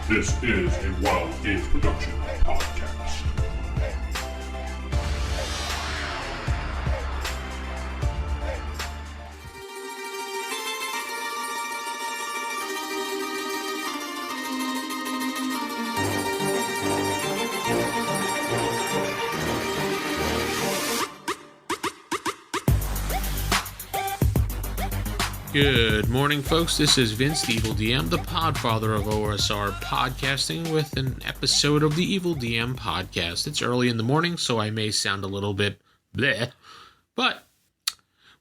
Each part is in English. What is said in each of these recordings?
This is a Wild Games Production podcast. Good morning, folks. This is Vince, the Evil DM, the podfather of OSR podcasting, with an episode of the Evil DM podcast. It's early in the morning, so I may sound a little bit bleh, but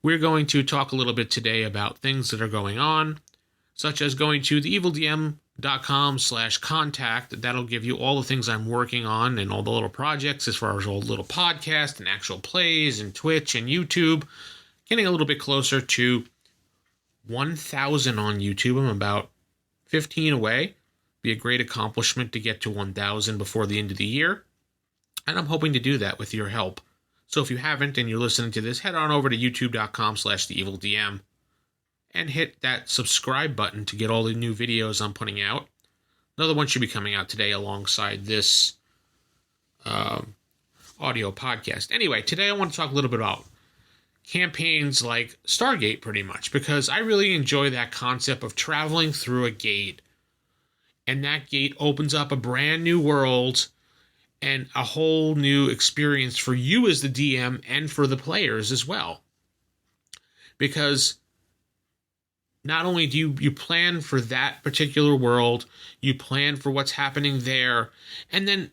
we're going to talk a little bit today about things that are going on, such as going to theevildm.com/contact. That'll give you all the things I'm working on and all the little projects as far as all the little podcasts and actual plays and Twitch and YouTube. Getting a little bit closer to 1,000 on YouTube. I'm about 15 away. Be a great accomplishment to get to 1,000 before the end of the year. And I'm hoping to do that with your help. So if you haven't and you're listening to this, head on over to youtube.com/theevildm and hit that subscribe button to get all the new videos I'm putting out. Another one should be coming out today alongside this audio podcast. Anyway, today I want to talk a little bit about campaigns like Stargate, pretty much, because I really enjoy that concept of traveling through a gate, and that gate opens up a brand new world and a whole new experience for you as the DM and for the players as well. Because not only do you plan for that particular world, you plan for what's happening there, and then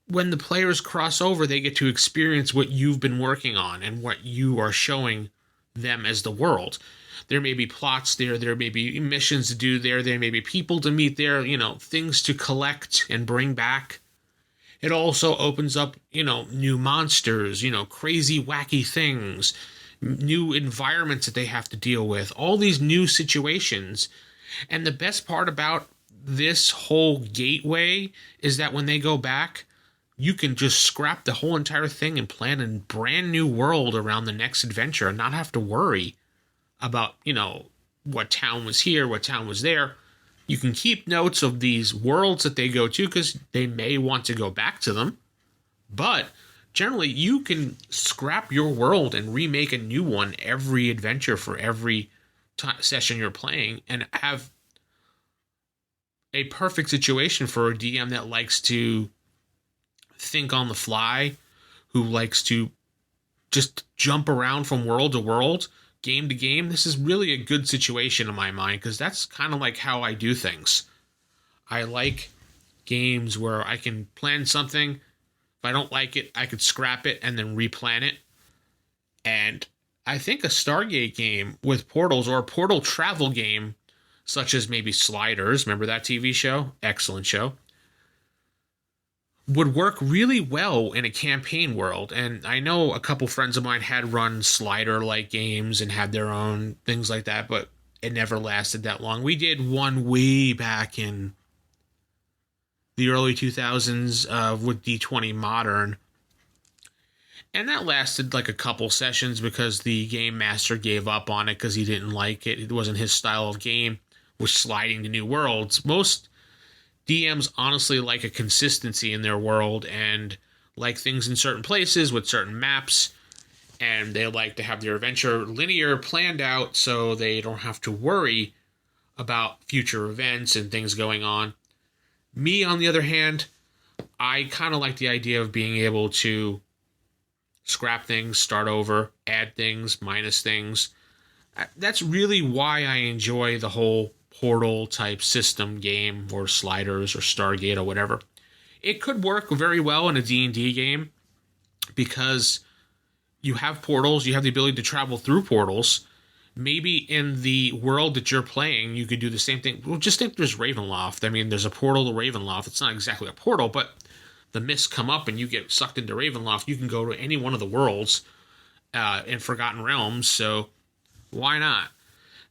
when the players cross over, they get to experience what you've been working on and what you are showing them as the world. There may be plots there, there may be missions to do there may be people to meet there, things to collect and bring back. It also opens up, new monsters, crazy, wacky things, new environments that they have to deal with, all these new situations. And the best part about this whole gateway is that when they go back, you can just scrap the whole entire thing and plan a brand new world around the next adventure and not have to worry about, what town was here, what town was there. You can keep notes of these worlds that they go to because they may want to go back to them. But generally, you can scrap your world and remake a new one every adventure for every session you're playing and have a perfect situation for a DM that likes to think on the fly, who likes to just jump around from world to world, game to game. This is really a good situation in my mind because that's kind of like how I do things. I like games where I can plan something. If I don't like it, I could scrap it and then replan it. And I think a Stargate game with portals, or a portal travel game, such as maybe Sliders, remember that TV show? Excellent show. Would work really well in a campaign world. And I know a couple friends of mine had run Slider-like games and had their own things like that, but it never lasted that long. We did one way back in the early 2000s with D20 Modern, and that lasted like a couple sessions because the game master gave up on it because he didn't like it. It wasn't his style of game, was sliding to new worlds. Most DMs honestly like a consistency in their world and like things in certain places with certain maps, and they like to have their adventure linear planned out so they don't have to worry about future events and things going on. Me, on the other hand, I kind of like the idea of being able to scrap things, start over, add things, minus things. That's really why I enjoy the whole portal type system game, or Sliders or Stargate or whatever. It could work very well in a D&D game because you have portals, you have the ability to travel through portals. Maybe in the world that you're playing, you could do the same thing. Well, just think there's Ravenloft. I mean, there's a portal to Ravenloft. It's not exactly a portal, but the mists come up and you get sucked into Ravenloft. You can go to any one of the worlds in Forgotten Realms, so why not?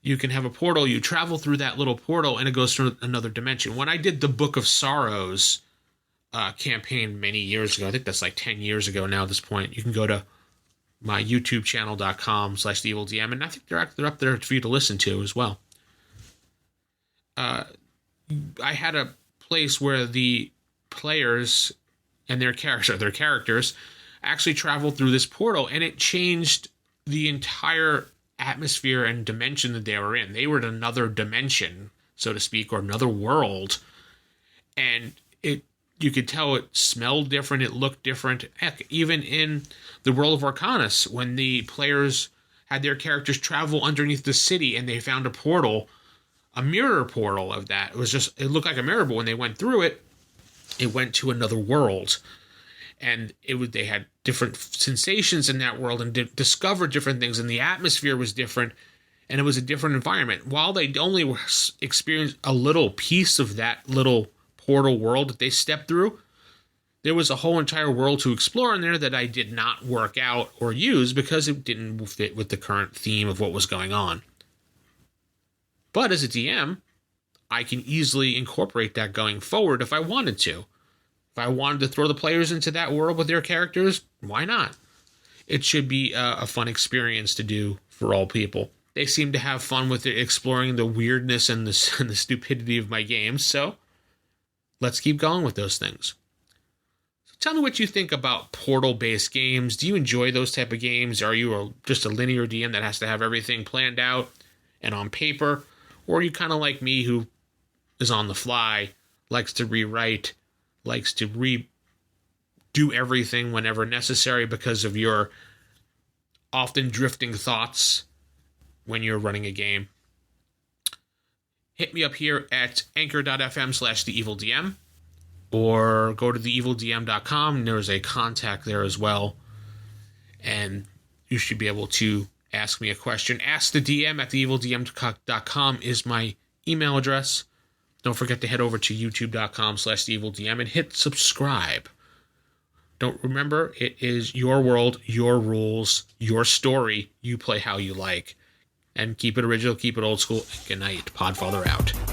You can have a portal, you travel through that little portal, and it goes through another dimension. When I did the Book of Sorrows campaign many years ago, I think that's like 10 years ago now at this point, you can go to my YouTube channel.com/theevildm, and I think they're up there for you to listen to as well. I had a place where the players and their characters actually traveled through this portal, and it changed the entire atmosphere and dimension that they were in. They were in another dimension, so to speak, or another world, and you could tell it smelled different, it looked different. Heck, even in the World of Arcanus, when the players had their characters travel underneath the city and they found a portal, a mirror portal of that. It looked like a mirror, but when they went through it, it went to another world. And they had different sensations in that world and discovered different things, and the atmosphere was different, and it was a different environment. While they only experienced a little piece of that little portal world that they stepped through, there was a whole entire world to explore in there that I did not work out or use because it didn't fit with the current theme of what was going on. But as a DM, I can easily incorporate that going forward if I wanted to. If I wanted to throw the players into that world with their characters, why not? It should be a fun experience to do for all people. They seem to have fun with exploring the weirdness and the stupidity of my games, so let's keep going with those things. So tell me what you think about portal-based games. Do you enjoy those type of games? Are you just a linear DM that has to have everything planned out and on paper? Or are you kind of like me, who is on the fly, likes to rewrite, likes to redo everything whenever necessary because of your often drifting thoughts when you're running a game? Hit me up here at anchor.fm/theevildm, or go to theevildm.com. There's a contact there as well, and you should be able to ask me a question. Ask the DM at theevildm.com is my email address. Don't forget to head over to youtube.com/theevildm and hit subscribe. Remember, it is your world, your rules, your story. You play how you like. And keep it original, keep it old school. Good night. Podfather out.